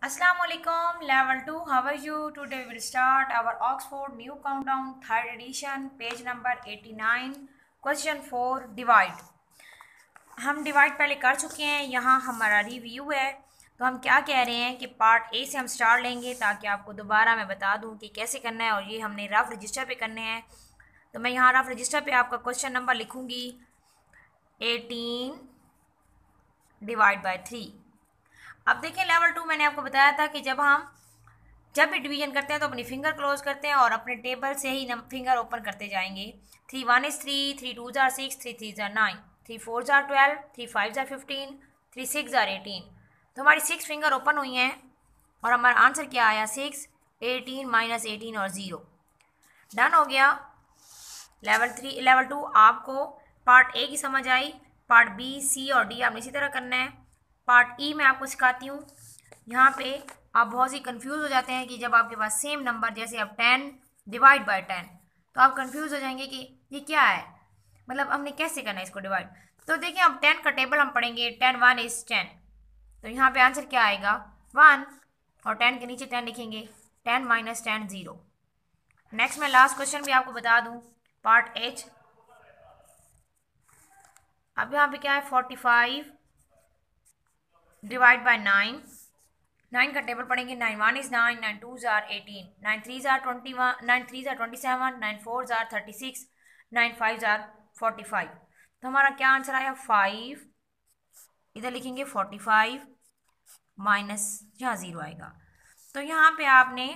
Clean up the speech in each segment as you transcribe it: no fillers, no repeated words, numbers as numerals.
Assalamualaikum, level 2. How are you? Today we will start our Oxford New Countdown, third edition, page number 89. Question 4, divide. हम divide पहले कर चुके हैं, यहाँ हमारा रिव्यू है। तो हम क्या कह रहे हैं कि पार्ट ए से हम स्टार्ट लेंगे ताकि आपको दोबारा मैं बता दूं कि कैसे करना है, और ये हमने रफ रजिस्टर पे करने हैं। तो मैं यहाँ रफ रजिस्टर पे आपका क्वेश्चन नंबर लिखूंगी 18 डिवाइड बाय 3। अब देखिए लेवल 2 मैंने आपको बताया था कि जब भी डिवीजन करते हैं तो अपनी फिंगर क्लोज करते हैं और अपने टेबल से ही फिंगर ओपन करते जाएंगे। 3 1 is 3, 3 2 are 6, 3 3 are 9, 3 4 are 12, 3 5 are 15, 3 6 are 18। तो हमारी 6 फिंगर ओपन हुई हैं और हमारा आंसर क्या आया 6, 18 माइनस 18 और 0। डन हो गया। लेवल 2 आपको पार्ट ए की समझ आई। पार्ट बी सी और डी आपने इसी तरह करना है। पार्ट ई मैं आपको सिखाती हूँ। यहाँ पे आप बहुत सी कंफ्यूज हो जाते हैं कि जब आपके पास सेम नंबर, जैसे अब 10 डिवाइड बाय 10, तो आप कंफ्यूज हो जाएंगे कि ये क्या है, मतलब हमने कैसे करना है इसको डिवाइड। तो देखिए अब 10 का टेबल हम पढ़ेंगे। 10 1 is 10, तो यहाँ पे आंसर क्या आएगा 1, और 10 के नीचे 10 लिखेंगे। 10 माइनस 10 0। नेक्स्ट मैं लास्ट क्वेश्चन भी आपको बता दूँ, पार्ट एच। अब यहाँ पे क्या है 45 डिवाइड बाय 9। 9 का टेबल पढ़ेंगे। 9 1 is 9, 9 2 are 18, 9 3 are 21, 9 3 are 27, 9 4 are 36, 9 5 are 45। तो हमारा क्या आंसर आया 5। इधर लिखेंगे 45 माइनस यहाँ 0 आएगा। तो यहाँ पे आपने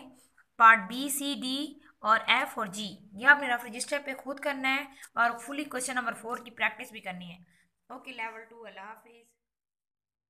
पार्ट बी सी डी और एफ और जी ये आपने रफ रजिस्टर पे खुद करना है और फुली क्वेश्चन नंबर 4 की प्रैक्टिस भी करनी है। ओके लेवल 2, अल्लाह हाफिज़।